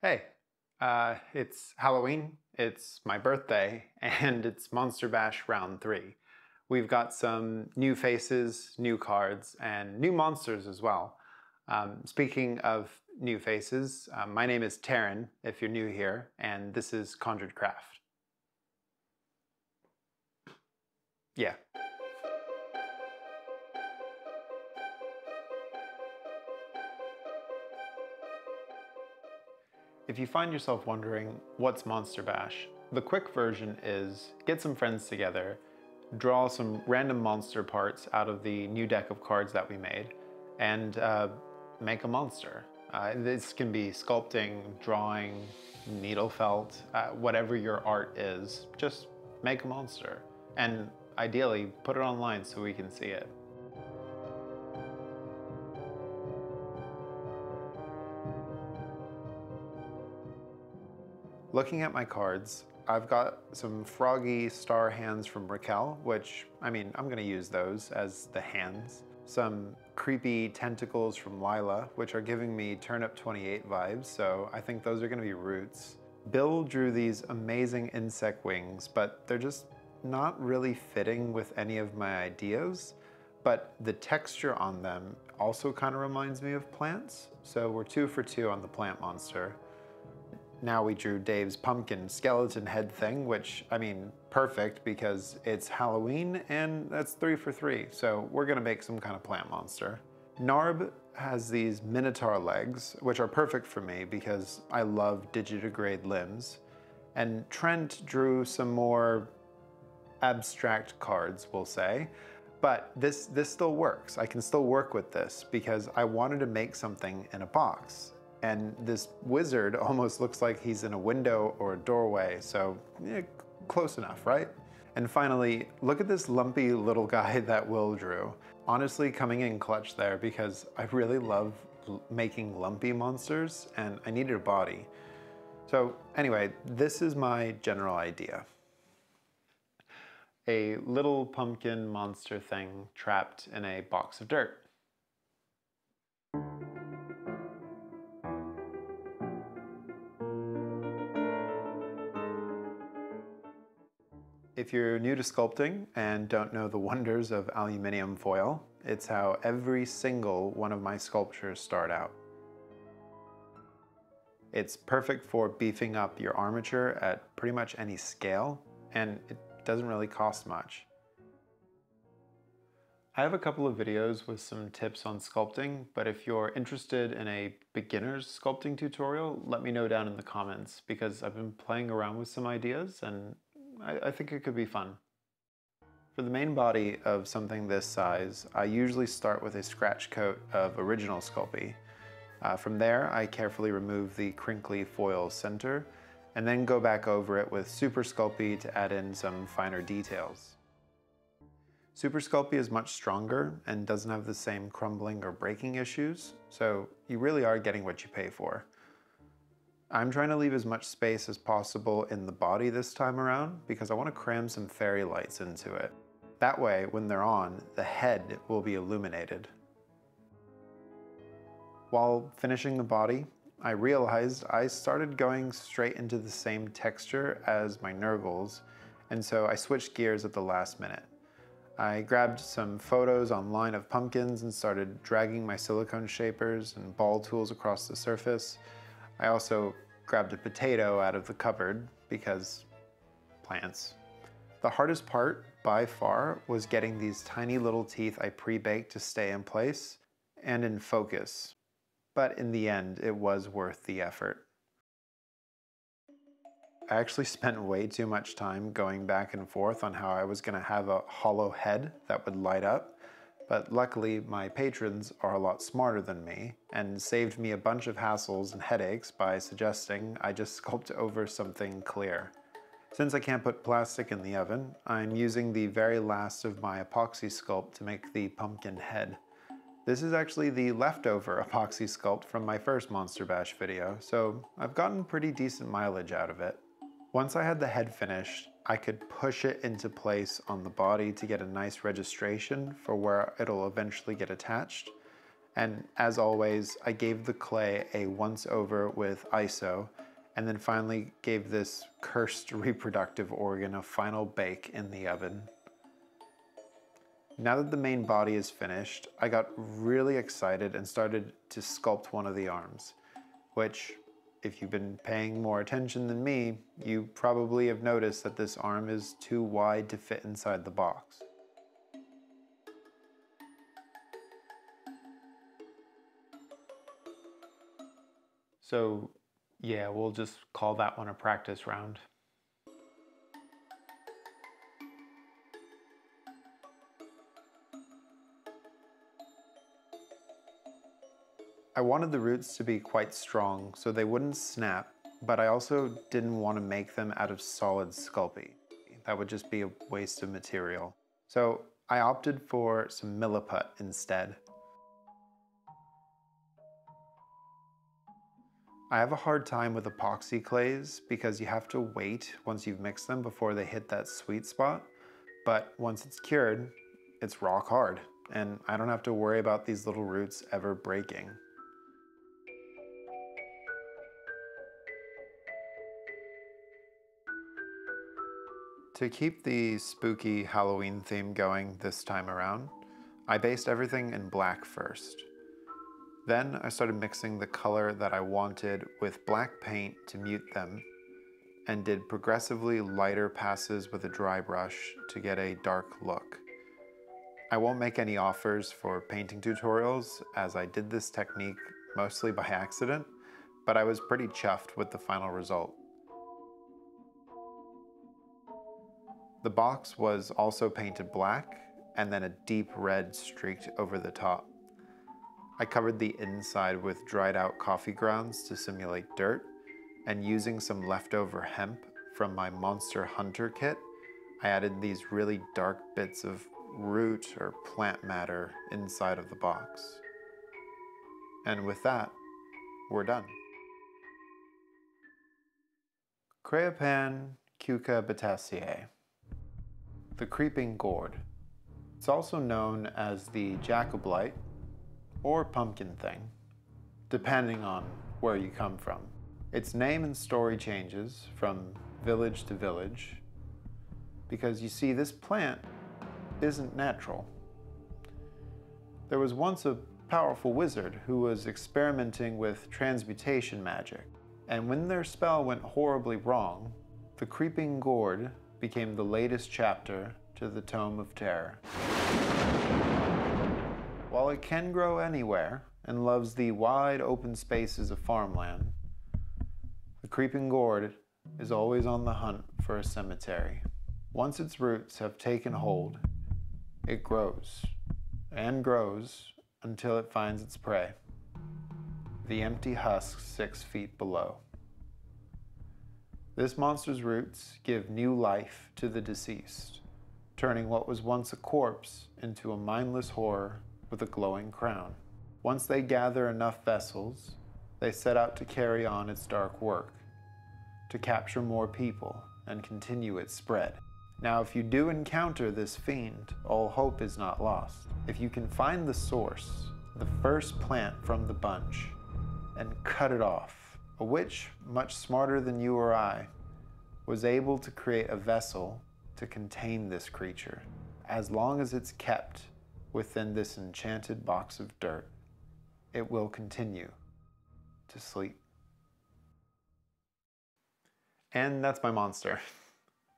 Hey, it's Halloween, it's my birthday, and it's Monster Bash Round 3. We've got some new faces, new cards, and new monsters as well. Speaking of new faces, my name is Taryn, if you're new here, and this is Conjured Craft. Yeah. If you find yourself wondering what's Monster Bash, the quick version is get some friends together, draw some random monster parts out of the new deck of cards that we made, and make a monster. This can be sculpting, drawing, needle felt, whatever your art is, just make a monster. And ideally, put it online so we can see it. Looking at my cards, I've got some froggy star hands from Raquel, which, I'm gonna use those as the hands. Some creepy tentacles from Lila, which are giving me Turnip 28 vibes, so I think those are gonna be roots. Bill drew these amazing insect wings, but they're just not really fitting with any of my ideas, but the texture on them also kind of reminds me of plants, so we're 2 for 2 on the plant monster. Now we drew Dave's pumpkin skeleton head thing, which, perfect because it's Halloween and that's 3 for 3. So we're gonna make some kind of plant monster. Narb has these minotaur legs, which are perfect for me because I love digitigrade limbs. And Trent drew some more abstract cards, we'll say. But this still works. I can still work with this because I wanted to make something in a box. And this wizard almost looks like he's in a window or a doorway, so yeah, close enough, right? And finally, look at this lumpy little guy that Will drew. Honestly, coming in clutch there because I really love making lumpy monsters and I needed a body. So anyway, this is my general idea. A little pumpkin monster thing trapped in a box of dirt. If you're new to sculpting and don't know the wonders of aluminum foil, it's how every single one of my sculptures start out. It's perfect for beefing up your armature at pretty much any scale, and it doesn't really cost much. I have a couple of videos with some tips on sculpting, but if you're interested in a beginner's sculpting tutorial, let me know down in the comments because I've been playing around with some ideas and I think it could be fun. For the main body of something this size, I usually start with a scratch coat of original Sculpey. From there, I carefully remove the crinkly foil center and then go back over it with Super Sculpey to add in some finer details. Super Sculpey is much stronger and doesn't have the same crumbling or breaking issues, so you really are getting what you pay for. I'm trying to leave as much space as possible in the body this time around because I want to cram some fairy lights into it. That way, when they're on, the head will be illuminated. While finishing the body, I realized I started going straight into the same texture as my Nurgles, and so I switched gears at the last minute. I grabbed some photos online of pumpkins and started dragging my silicone shapers and ball tools across the surface. I also grabbed a potato out of the cupboard because plants. The hardest part, by far, was getting these tiny little teeth I pre-baked to stay in place and in focus. But in the end, it was worth the effort. I actually spent way too much time going back and forth on how I was going to have a hollow head that would light up. But luckily, my patrons are a lot smarter than me and saved me a bunch of hassles and headaches by suggesting I just sculpt over something clear. Since I can't put plastic in the oven, I'm using the very last of my epoxy sculpt to make the pumpkin head. This is actually the leftover epoxy sculpt from my first Monster Bash video, so I've gotten pretty decent mileage out of it. Once I had the head finished, I could push it into place on the body to get a nice registration for where it'll eventually get attached. And as always, I gave the clay a once over with ISO, and then finally gave this cursed reproductive organ a final bake in the oven. Now that the main body is finished, I got really excited and started to sculpt one of the arms, which, if you've been paying more attention than me, you probably have noticed that this arm is too wide to fit inside the box. So yeah, we'll just call that one a practice round. I wanted the roots to be quite strong so they wouldn't snap, but I also didn't want to make them out of solid Sculpey. That would just be a waste of material. So I opted for some milliput instead. I have a hard time with epoxy clays because you have to wait once you've mixed them before they hit that sweet spot, but once it's cured, it's rock hard, and I don't have to worry about these little roots ever breaking. To keep the spooky Halloween theme going this time around, I based everything in black first. Then I started mixing the color that I wanted with black paint to mute them, and did progressively lighter passes with a dry brush to get a dark look. I won't make any offers for painting tutorials, as I did this technique mostly by accident, but I was pretty chuffed with the final result. The box was also painted black, and then a deep red streaked over the top. I covered the inside with dried out coffee grounds to simulate dirt, and using some leftover hemp from my Monster Hunter kit, I added these really dark bits of root or plant matter inside of the box. And with that, we're done. Creopan cucurbitaceae. The creeping gourd. It's also known as the Jack-O-Blight or pumpkin thing, depending on where you come from. Its name and story changes from village to village because you see, this plant isn't natural. There was once a powerful wizard who was experimenting with transmutation magic, and when their spell went horribly wrong, the creeping gourd became the latest chapter to the Tome of Terror. While it can grow anywhere and loves the wide open spaces of farmland, the creeping gourd is always on the hunt for a cemetery. Once its roots have taken hold, it grows and grows until it finds its prey, the empty husk 6 feet below. This monster's roots give new life to the deceased, turning what was once a corpse into a mindless horror with a glowing crown. Once they gather enough vessels, they set out to carry on its dark work, to capture more people and continue its spread. Now, if you do encounter this fiend, all hope is not lost. If you can find the source, the first plant from the bunch, and cut it off, a witch, much smarter than you or I, was able to create a vessel to contain this creature. As long as it's kept within this enchanted box of dirt, it will continue to sleep. And that's my monster.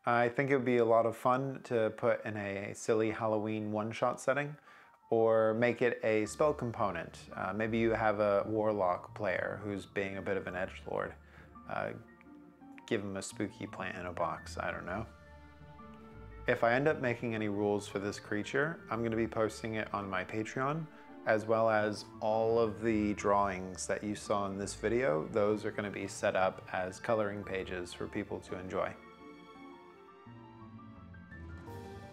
I think it would be a lot of fun to put in a silly Halloween one-shot setting, or make it a spell component. Maybe you have a warlock player who's being a bit of an edgelord. Give him a spooky plant in a box, I don't know. If I end up making any rules for this creature, I'm going to be posting it on my Patreon, as well as all of the drawings that you saw in this video. Those are going to be set up as coloring pages for people to enjoy.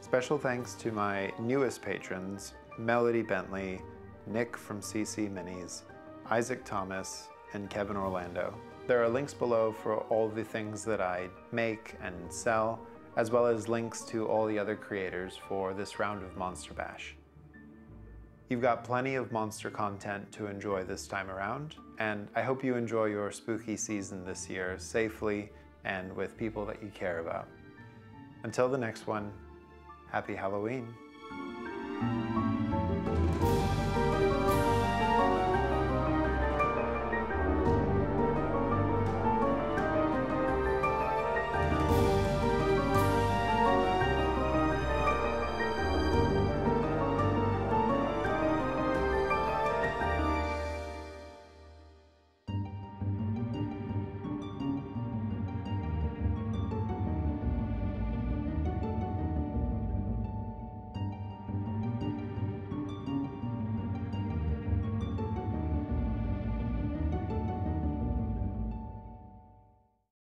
Special thanks to my newest patrons, Melody Bentley, Nick from CC Minis, Isaac Thomas, and Kevin Orlando. There are links below for all the things that I make and sell, as well as links to all the other creators for this round of Monster Bash. You've got plenty of monster content to enjoy this time around, and I hope you enjoy your spooky season this year safely and with people that you care about. Until the next one, happy Halloween.